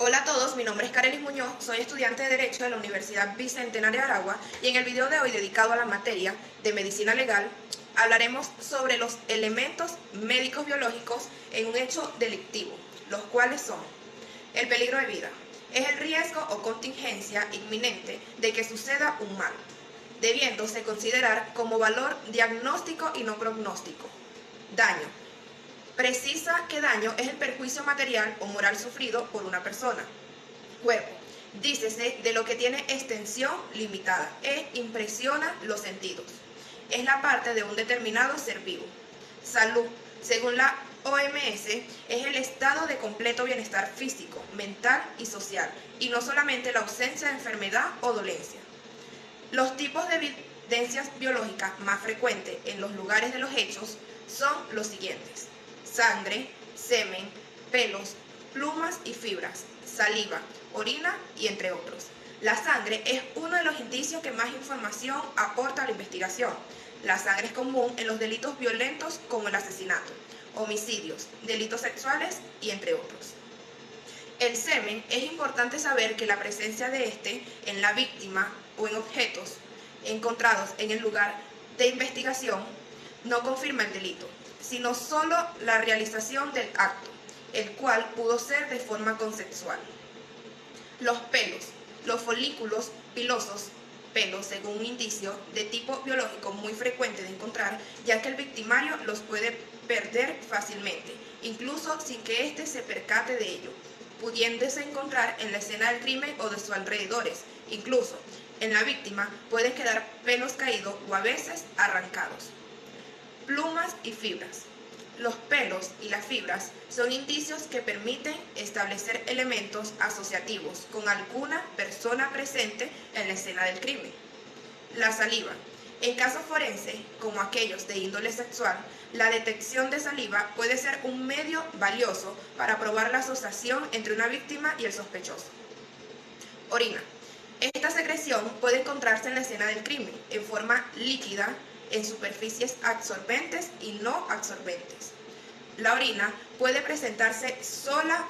Hola a todos, mi nombre es Karelis Muñoz, soy estudiante de Derecho de la Universidad Bicentenario de Aragua y en el video de hoy dedicado a la materia de Medicina Legal hablaremos sobre los elementos médicos biológicos en un hecho delictivo, los cuales son el peligro de vida. Es el riesgo o contingencia inminente de que suceda un mal, debiéndose considerar como valor diagnóstico y no prognóstico. Daño. Precisa que daño es el perjuicio material o moral sufrido por una persona. Cuerpo. Dícese de lo que tiene extensión limitada e impresiona los sentidos. Es la parte de un determinado ser vivo. Salud. Según la OMS, es el estado de completo bienestar físico, mental y social, y no solamente la ausencia de enfermedad o dolencia. Los tipos de evidencias biológicas más frecuentes en los lugares de los hechos son los siguientes: sangre, semen, pelos, plumas y fibras, saliva, orina y entre otros. La sangre es uno de los indicios que más información aporta a la investigación. La sangre es común en los delitos violentos como el asesinato, homicidios, delitos sexuales y entre otros. El semen, es importante saber que la presencia de este en la víctima o en objetos encontrados en el lugar de investigación no confirma el delito, sino solo la realización del acto, el cual pudo ser de forma consensual. Los pelos, los folículos pilosos, pelos según un indicio de tipo biológico muy frecuente de encontrar, ya que el victimario los puede perder fácilmente, incluso sin que éste se percate de ello, pudiéndose encontrar en la escena del crimen o de sus alrededores. Incluso en la víctima pueden quedar pelos caídos o a veces arrancados. Plumas y fibras. Los pelos y las fibras son indicios que permiten establecer elementos asociativos con alguna persona presente en la escena del crimen. La saliva. En casos forenses, como aquellos de índole sexual, la detección de saliva puede ser un medio valioso para probar la asociación entre una víctima y el sospechoso. Orina. Esta secreción puede encontrarse en la escena del crimen, en forma líquida, en superficies absorbentes y no absorbentes. La orina puede presentarse sola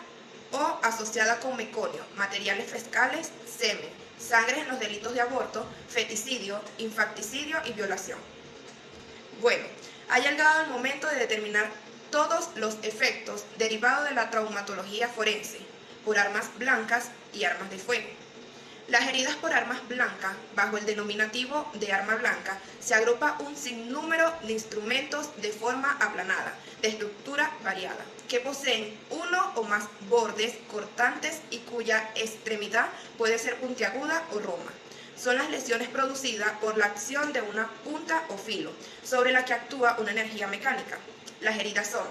o asociada con meconio, materiales fecales, semen, sangre en los delitos de aborto, feticidio, infanticidio y violación. Bueno, ha llegado el momento de determinar todos los efectos derivados de la traumatología forense por armas blancas y armas de fuego. Las heridas por armas blancas, bajo el denominativo de arma blanca, se agrupa un sinnúmero de instrumentos de forma aplanada, de estructura variada, que poseen uno o más bordes cortantes y cuya extremidad puede ser puntiaguda o roma. Son las lesiones producidas por la acción de una punta o filo, sobre la que actúa una energía mecánica. Las heridas son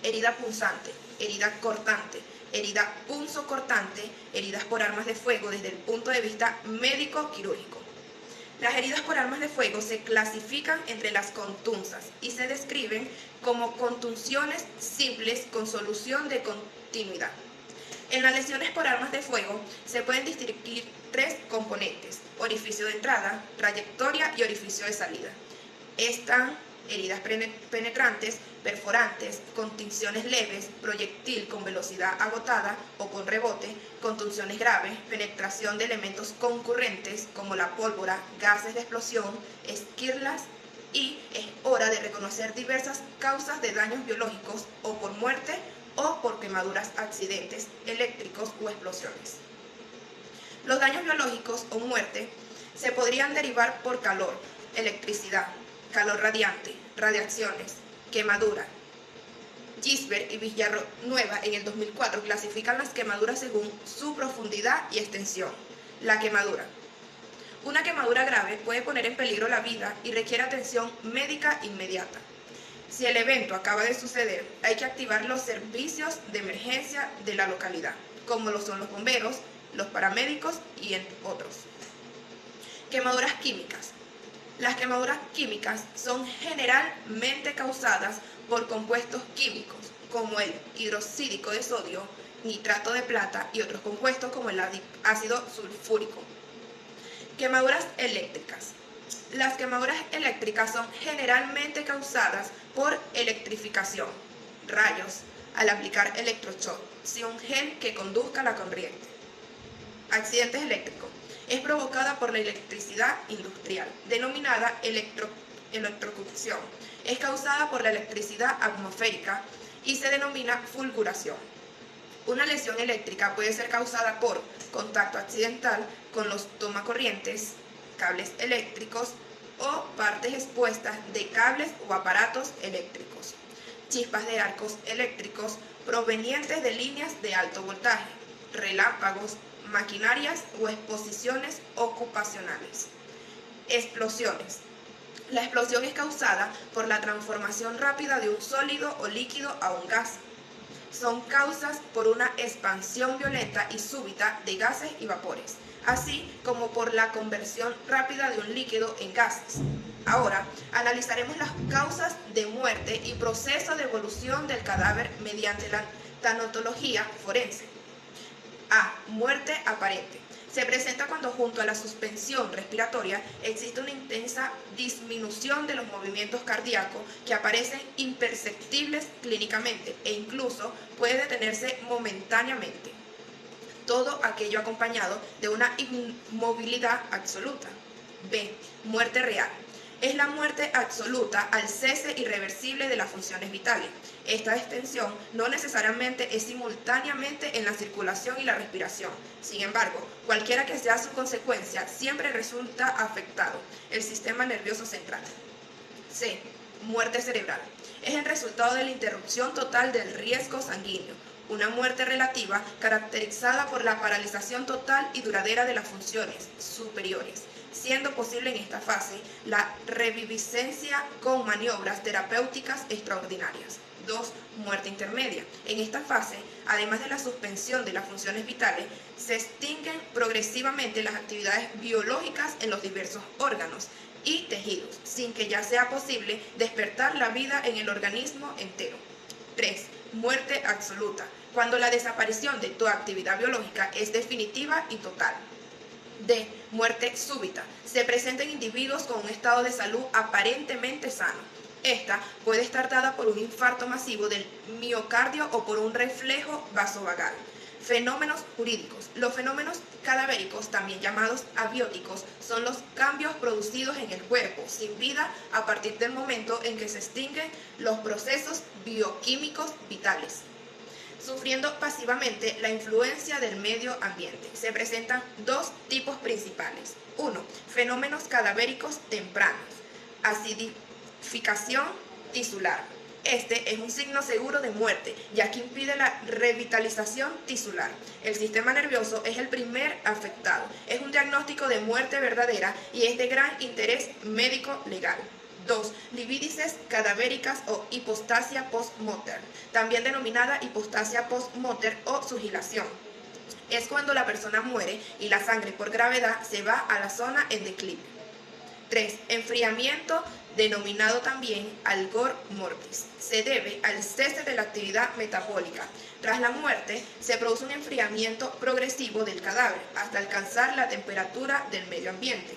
herida punzante, herida cortante, herida punzocortante, heridas por armas de fuego desde el punto de vista médico-quirúrgico. Las heridas por armas de fuego se clasifican entre las contusas y se describen como contusiones simples con solución de continuidad. En las lesiones por armas de fuego se pueden distinguir tres componentes: orificio de entrada, trayectoria y orificio de salida. Están heridas penetrantes, perforantes, contusiones leves, proyectil con velocidad agotada o con rebote, contusiones graves, penetración de elementos concurrentes como la pólvora, gases de explosión, esquirlas, y es hora de reconocer diversas causas de daños biológicos o por muerte o por quemaduras, accidentes eléctricos o explosiones. Los daños biológicos o muerte se podrían derivar por calor, electricidad, calor radiante, radiaciones, quemadura. Gisbert y Villanueva en el 2004 clasifican las quemaduras según su profundidad y extensión. La quemadura. Una quemadura grave puede poner en peligro la vida y requiere atención médica inmediata. Si el evento acaba de suceder, hay que activar los servicios de emergencia de la localidad, como lo son los bomberos, los paramédicos y entre otros. Quemaduras químicas. Las quemaduras químicas son generalmente causadas por compuestos químicos, como el hidroxídico de sodio, nitrato de plata y otros compuestos como el ácido sulfúrico. Quemaduras eléctricas. Las quemaduras eléctricas son generalmente causadas por electrificación, rayos, al aplicar electroshock, sin un gel que conduzca la corriente. Accidentes eléctricos. Es provocada por la electricidad industrial, denominada electrocución. Es causada por la electricidad atmosférica y se denomina fulguración. Una lesión eléctrica puede ser causada por contacto accidental con los tomacorrientes, cables eléctricos o partes expuestas de cables o aparatos eléctricos. Chispas de arcos eléctricos provenientes de líneas de alto voltaje, relámpagos, maquinarias o exposiciones ocupacionales. Explosiones. La explosión es causada por la transformación rápida de un sólido o líquido a un gas. Son causas por una expansión violenta y súbita de gases y vapores, así como por la conversión rápida de un líquido en gases. Ahora, analizaremos las causas de muerte y proceso de evolución del cadáver mediante la tanatología forense. A. Muerte aparente. Se presenta cuando junto a la suspensión respiratoria existe una intensa disminución de los movimientos cardíacos que aparecen imperceptibles clínicamente e incluso puede detenerse momentáneamente. Todo aquello acompañado de una inmovilidad absoluta. B. Muerte real. Es la muerte absoluta al cese irreversible de las funciones vitales. Esta extensión no necesariamente es simultáneamente en la circulación y la respiración. Sin embargo, cualquiera que sea su consecuencia, siempre resulta afectado el sistema nervioso central. C. Muerte cerebral. Es el resultado de la interrupción total del riesgo sanguíneo. Una muerte relativa caracterizada por la paralización total y duradera de las funciones superiores, siendo posible en esta fase la reviviscencia con maniobras terapéuticas extraordinarias. 2. Muerte intermedia. En esta fase, además de la suspensión de las funciones vitales, se extinguen progresivamente las actividades biológicas en los diversos órganos y tejidos, sin que ya sea posible despertar la vida en el organismo entero. 3. Muerte absoluta. Cuando la desaparición de toda actividad biológica es definitiva y total. D. Muerte súbita. Se presenta en individuos con un estado de salud aparentemente sano. Esta puede estar dada por un infarto masivo del miocardio o por un reflejo vasovagal. Fenómenos jurídicos. Los fenómenos cadavéricos, también llamados abióticos, son los cambios producidos en el cuerpo sin vida a partir del momento en que se extinguen los procesos bioquímicos vitales, sufriendo pasivamente la influencia del medio ambiente. Se presentan dos tipos principales. 1. Fenómenos cadavéricos tempranos. Acidificación tisular. Este es un signo seguro de muerte, ya que impide la revitalización tisular. El sistema nervioso es el primer afectado. Es un diagnóstico de muerte verdadera y es de gran interés médico-legal. 2. Livídices cadavéricas o hipostasia post-mortem, también denominada hipostasia post-mortem o sugilación. Es cuando la persona muere y la sangre por gravedad se va a la zona en declive. 3. Enfriamiento, denominado también algor mortis. Se debe al cese de la actividad metabólica. Tras la muerte, se produce un enfriamiento progresivo del cadáver hasta alcanzar la temperatura del medio ambiente.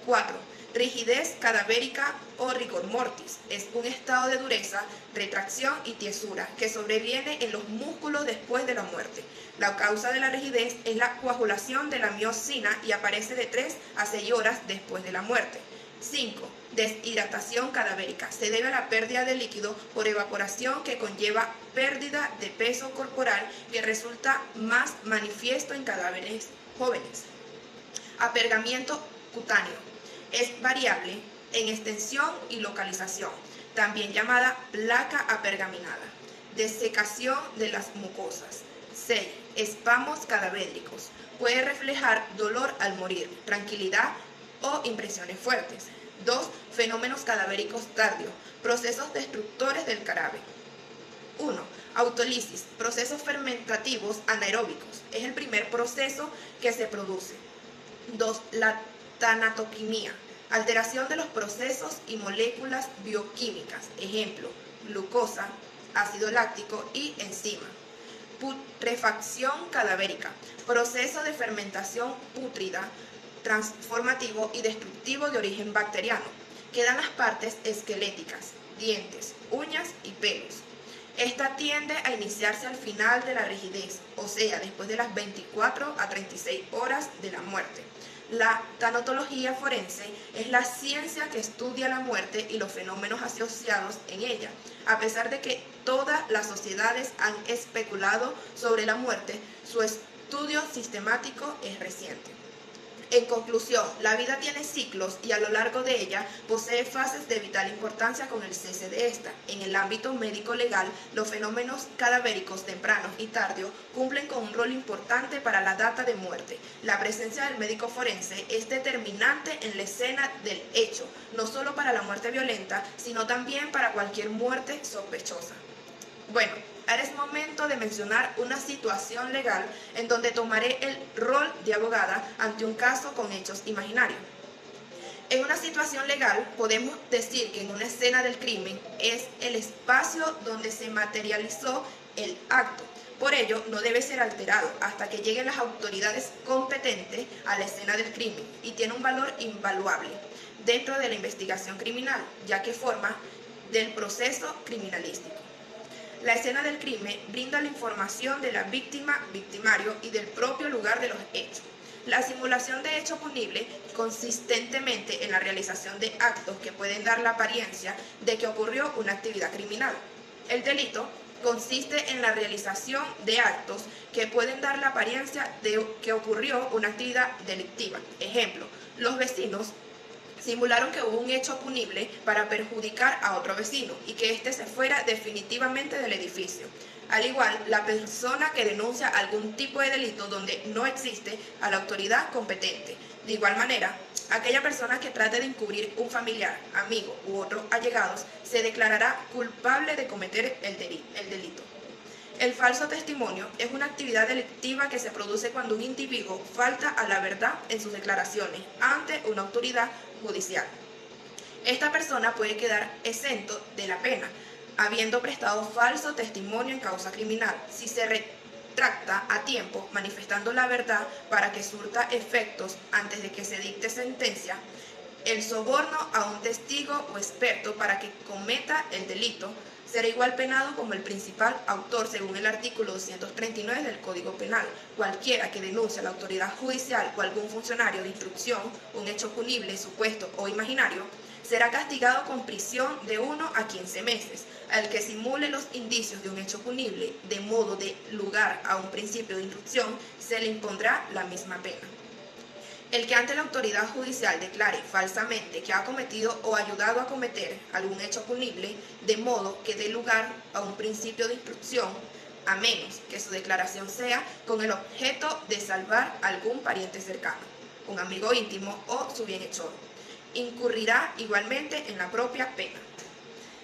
4. Rigidez cadavérica o rigor mortis. Es un estado de dureza, retracción y tiesura que sobreviene en los músculos después de la muerte. La causa de la rigidez es la coagulación de la miosina y aparece de 3 a 6 horas después de la muerte. 5. Deshidratación cadavérica. Se debe a la pérdida de líquido por evaporación que conlleva pérdida de peso corporal que resulta más manifiesto en cadáveres jóvenes. Apergamiento cutáneo. Es variable en extensión y localización, también llamada placa apergaminada. Desecación de las mucosas. 6. Espasmos cadavéricos. Puede reflejar dolor al morir, tranquilidad o impresiones fuertes. 2. Fenómenos cadavéricos tardíos. Procesos destructores del cadáver. 1. Autólisis. Procesos fermentativos anaeróbicos. Es el primer proceso que se produce. 2. La tanatoquimia. Alteración de los procesos y moléculas bioquímicas. Ejemplo, glucosa, ácido láctico y enzima. Putrefacción cadavérica. Proceso de fermentación pútrida, transformativo y destructivo de origen bacteriano. Quedan las partes esqueléticas, dientes, uñas y pelos. Esta tiende a iniciarse al final de la rigidez, o sea, después de las 24 a 36 horas de la muerte. La tanatología forense es la ciencia que estudia la muerte y los fenómenos asociados en ella. A pesar de que todas las sociedades han especulado sobre la muerte, su estudio sistemático es reciente. En conclusión, la vida tiene ciclos y a lo largo de ella posee fases de vital importancia con el cese de esta. En el ámbito médico-legal, los fenómenos cadavéricos tempranos y tardíos cumplen con un rol importante para la data de muerte. La presencia del médico forense es determinante en la escena del hecho, no solo para la muerte violenta, sino también para cualquier muerte sospechosa. Bueno, ahora es momento de mencionar una situación legal en donde tomaré el rol de abogada ante un caso con hechos imaginarios. En una situación legal podemos decir que en una escena del crimen es el espacio donde se materializó el acto. Por ello, no debe ser alterado hasta que lleguen las autoridades competentes a la escena del crimen y tiene un valor invaluable dentro de la investigación criminal, ya que forma del proceso criminalístico. La escena del crimen brinda la información de la víctima, victimario y del propio lugar de los hechos. La simulación de hecho punible consistentemente en la realización de actos que pueden dar la apariencia de que ocurrió una actividad criminal. El delito consiste en la realización de actos que pueden dar la apariencia de que ocurrió una actividad delictiva. Ejemplo, los vecinos simularon que hubo un hecho punible para perjudicar a otro vecino y que éste se fuera definitivamente del edificio. Al igual, la persona que denuncia algún tipo de delito donde no existe a la autoridad competente. De igual manera, aquella persona que trate de encubrir un familiar, amigo u otros allegados se declarará culpable de cometer el delito. El falso testimonio es una actividad delictiva que se produce cuando un individuo falta a la verdad en sus declaraciones ante una autoridad judicial. Esta persona puede quedar exento de la pena, habiendo prestado falso testimonio en causa criminal, si se retracta a tiempo manifestando la verdad para que surta efectos antes de que se dicte sentencia. El soborno a un testigo o experto para que cometa el delito será igual penado como el principal autor según el artículo 239 del Código Penal. Cualquiera que denuncie a la autoridad judicial o algún funcionario de instrucción un hecho punible, supuesto o imaginario, será castigado con prisión de 1 a 15 meses. Al que simule los indicios de un hecho punible de modo de lugar a un principio de instrucción, se le impondrá la misma pena. El que ante la autoridad judicial declare falsamente que ha cometido o ayudado a cometer algún hecho punible, de modo que dé lugar a un principio de instrucción, a menos que su declaración sea con el objeto de salvar a algún pariente cercano, un amigo íntimo o su bienhechor, incurrirá igualmente en la propia pena.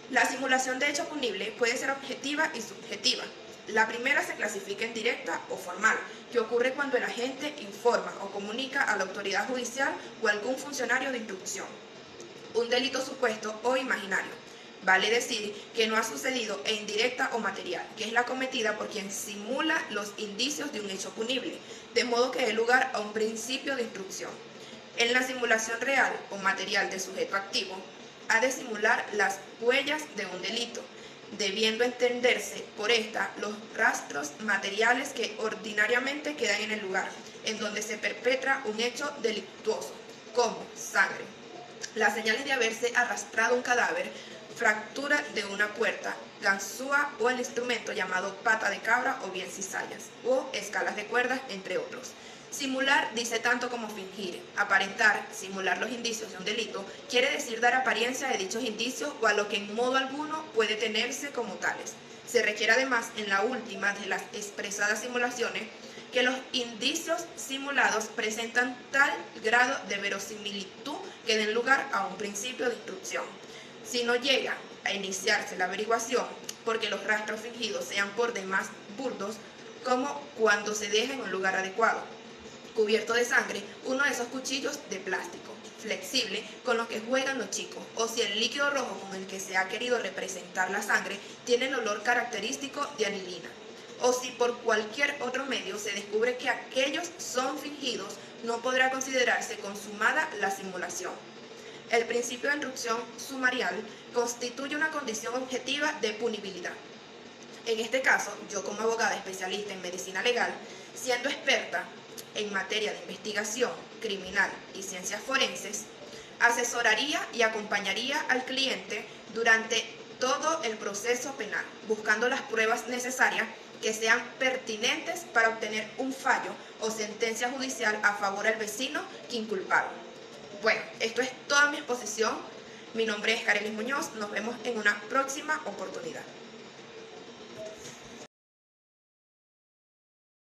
La simulación de hecho punible puede ser objetiva y subjetiva. La primera se clasifica en directa o formal, que ocurre cuando el agente informa o comunica a la autoridad judicial o a algún funcionario de instrucción un delito supuesto o imaginario. Vale decir que no ha sucedido e indirecta o material, que es la cometida por quien simula los indicios de un hecho punible, de modo que dé lugar a un principio de instrucción. En la simulación real o material del sujeto activo, ha de simular las huellas de un delito, debiendo entenderse por esta los rastros materiales que ordinariamente quedan en el lugar en donde se perpetra un hecho delictuoso, como sangre, las señales de haberse arrastrado un cadáver, fractura de una puerta, ganzúa o el instrumento llamado pata de cabra o bien cizallas, o escalas de cuerdas, entre otros. Simular dice tanto como fingir. Aparentar, simular los indicios de un delito, quiere decir dar apariencia de dichos indicios o a lo que en modo alguno puede tenerse como tales. Se requiere además en la última de las expresadas simulaciones que los indicios simulados presentan tal grado de verosimilitud que den lugar a un principio de instrucción. Si no llega a iniciarse la averiguación porque los rastros fingidos sean por demás burdos, como cuando se deja en un lugar adecuado, cubierto de sangre, uno de esos cuchillos de plástico flexible con los que juegan los chicos, o si el líquido rojo con el que se ha querido representar la sangre tiene el olor característico de anilina, o si por cualquier otro medio se descubre que aquellos son fingidos, no podrá considerarse consumada la simulación. El principio de instrucción sumarial constituye una condición objetiva de punibilidad. En este caso, yo como abogada especialista en medicina legal, siendo experta en materia de investigación criminal y ciencias forenses, asesoraría y acompañaría al cliente durante todo el proceso penal, buscando las pruebas necesarias que sean pertinentes para obtener un fallo o sentencia judicial a favor del vecino que inculpado. Bueno, esto es toda mi exposición. Mi nombre es Carelis Muñoz. Nos vemos en una próxima oportunidad.